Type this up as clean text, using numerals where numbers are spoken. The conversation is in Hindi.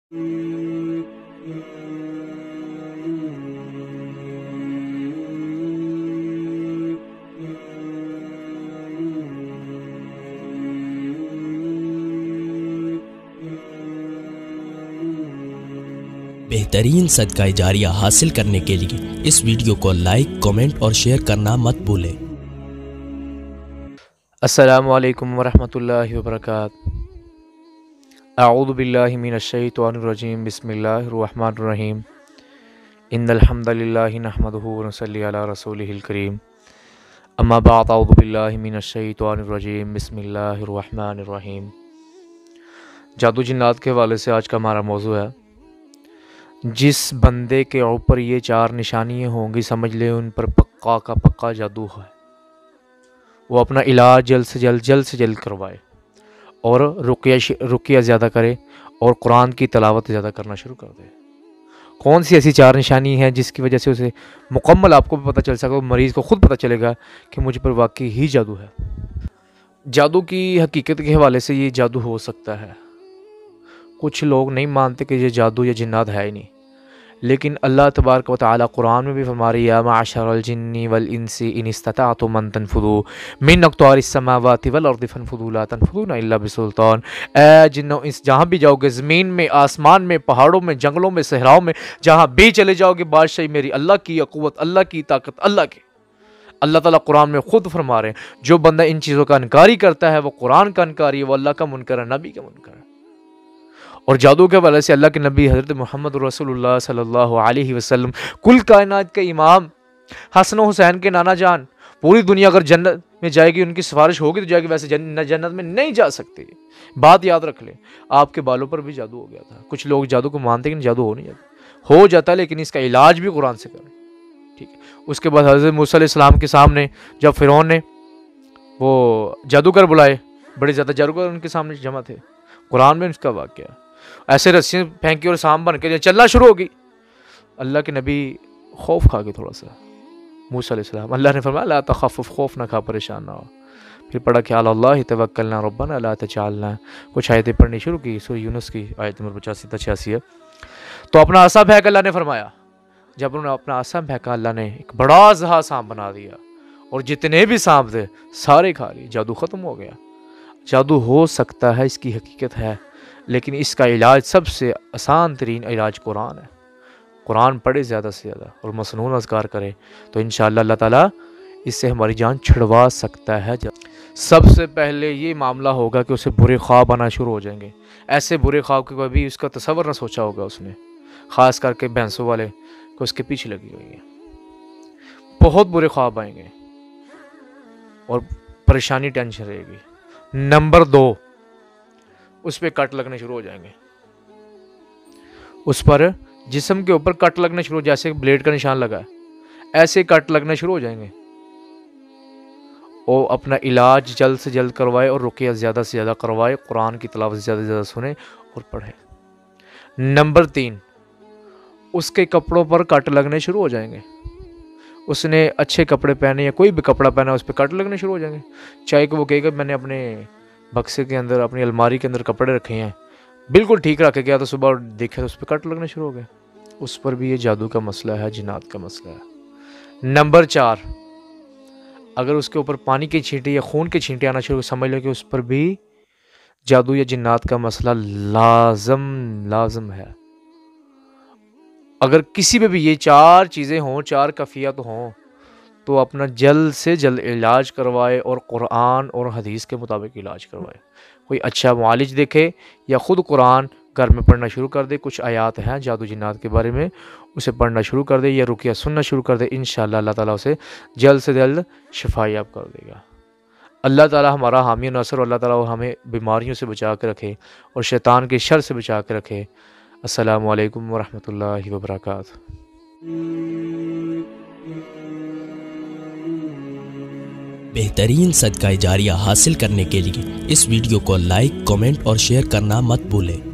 बेहतरीन सदका जारिया हासिल करने के लिए इस वीडियो को लाइक, कमेंट और शेयर करना मत भूलें। अस्सलामु अलैकुम वरहमतुल्लाहि वबरकातुहू। अऊज़ु बिल्लाहि मिनश्शैतानिर्रजीम। बिस्मिल्लाहिर रहमानिर रहीम। इन्नल हम्दलिल्लाहि नहमदुहु व नुसल्ली अला रसूलिहिल करीम। अम्मा बअद। अऊज़ु बिल्लाहि मिनश्शैतानिर्रजीम। बिस्मिल्लाहिर रहमानिर रहीम। जादू जिन्नात के हवाले से आज का हमारा मौजू है। जिस बंदे के ऊपर ये चार निशानियाँ होंगी, समझ ले उन पर पक्का का पक्का जादू है। वो अपना इलाज जल्द से जल्द करवाए और रुकिया ज़्यादा करे और कुरान की तिलावत ज़्यादा करना शुरू कर दे। कौन सी ऐसी चार निशानी है जिसकी वजह से उसे मुकम्मल आपको भी पता चल सके, मरीज़ को ख़ुद पता चलेगा कि मुझ पर वाकई ही जादू है। जादू की हकीकत के हवाले से ये जादू हो सकता है। कुछ लोग नहीं मानते कि ये जादू या जिन्नात है ही नहीं, लेकिन अल्लाह तबारक व तआला कुरान में भी फरमा रही है, या माशरल जिन्नी वल इंसी इन इस्तताअतुम अन तनफुदू मिन अक़तारिस समावाति वल अर्दि फनफुदू ला तनफुदूना इल्ला बिसुल्तान। ए जिन्नो इंस, जहाँ भी जाओगे, ज़मीन में, आसमान में, पहाड़ों में, जंगलों में, सहराओं में, जहाँ भी चले जाओगे, बादशाही मेरी, अल्लाह की क़ुव्वत, अल्लाह की ताकत, अल्लाह की। अल्लाह ताला कुरान में ख़ुद फरमा रहे हैं, जो बंदा इन चीज़ों का इनकारी करता है वो कुरान का इनकारी है, वो अल्लाह का मुनकर है, नबी का मुनकर है। और जादू के वजह से अल्लाह के नबी हज़रत मोहम्मद रसूलुल्लाह सल्लल्लाहु अलैहि वसल्लम, कुल कायनात के इमाम, हसन हुसैन के नाना जान, पूरी दुनिया अगर जन्नत में जाएगी, उनकी सिफारिश होगी तो जाएगी, वैसे जन्नत में नहीं जा सकती। बात याद रख ले। आपके बालों पर भी जादू हो गया था। कुछ लोग जादू को मानते हैं कि जादू हो नहीं जाता, हो जाता है, लेकिन इसका इलाज भी कुरान से करें, ठीक है। उसके बाद हज़रत मूसा अलैहिस्सलाम के सामने जब फ़िरौन ने वो जादूगर बुलाए, बड़े ज़्यादा जादूगर उनके सामने जमा थे, कुरान में उसका वाक़या, ऐसे रस्सियाँ फेंकी और सांप बन के चलना शुरू हो गई। अल्लाह के नबी खौफ खा गए थोड़ा सा। मूसा अलैहिस्सलाम, अल्लाह ने फरमाया ला तख़फ़, खौफ ना खा, परेशान ना हो। फिर पढ़ा कि अल्लाह तवक्कलना रब्बना ला तजअलना। कुछ आयतें पढ़नी शुरू की। सूरह यूनुस की आयत नंबर 85-86 है। तो अपना आसा फेंक, अल्लाह ने फरमाया, जब उन्होंने अपना आसा फेंका, अल्लाह ने एक बड़ा जहा सांप बना दिया और जितने भी सांप थे सारे खा लिए। जादू ख़त्म हो गया। जादू हो सकता है, इसकी हकीकत है, लेकिन इसका इलाज, सबसे आसान तरीन इलाज कुरान है। कुरान पढ़े ज़्यादा से ज़्यादा और मसनून अज़कार करे तो इंशाअल्लाह अल्लाह ताला इससे हमारी जान छुड़वा सकता है। सबसे पहले ये मामला होगा कि उसे बुरे ख्वाब आना शुरू हो जाएंगे। ऐसे बुरे ख्वाब के कभी उसका तसव्वुर ना सोचा होगा उसने, ख़ास करके भैंसों वाले को उसके पीछे लगी हुई है। बहुत बुरे ख्वाब आएंगे और परेशानी, टेंशन रहेगी। नंबर 2, उस पर कट लगने शुरू हो जाएंगे। उस पर जिस्म के ऊपर कट लगने शुरू, जैसे ब्लेड का निशान लगा है, ऐसे कट लगने शुरू हो जाएंगे। और अपना इलाज जल्द से जल्द करवाए और रुकिया ज़्यादा से ज़्यादा करवाए, कुरान की तिलावत ज़्यादा से ज़्यादा सुने और पढ़े। नंबर 3, उसके कपड़ों पर कट लगने शुरू हो जाएंगे। उसने अच्छे कपड़े पहने या कोई भी कपड़ा पहना, उस पर कट लगने शुरू हो जाएंगे। चाहे कि वो कहेगा मैंने अपने बक्से के अंदर, अपनी अलमारी के अंदर कपड़े रखे हैं, बिल्कुल ठीक रख के गया तो सुबह देखे तो उस पर कट लगने शुरू हो गए। उस पर भी ये जादू का मसला है, जिन्नात का मसला है। नंबर 4, अगर उसके ऊपर पानी की छींटे या खून की छींटे आना शुरू, समझ लो कि उस पर भी जादू या जिन्नात का मसला लाजम है। अगर किसी में भी ये 4 चीज़ें हों, 4 कैफियत हों, तो अपना जल्द से जल्द इलाज करवाए और कुरान और हदीस के मुताबिक इलाज करवाए। कोई अच्छा मुआलिज देखे या ख़ुद कुरान घर में पढ़ना शुरू कर दे। कुछ आयात हैं जादू जिन्नात के बारे में, उसे पढ़ना शुरू कर दे या रुकिया सुनना शुरू कर दे। इंशाअल्लाह अल्लाह ताला उसे जल्द से जल्द शिफायाब कर देगा। अल्लाह ताला हमारा हामी नसर, अल्लाह ताला हमें बीमारियों से बचा के रखे और शैतान के शर से बचा के रखे। अस्सलामु अलैकुम वरहमतुल्लाहि वबरकातुहू। बेहतरीन सदका जारिया हासिल करने के लिए इस वीडियो को लाइक, कमेंट और शेयर करना मत भूलें।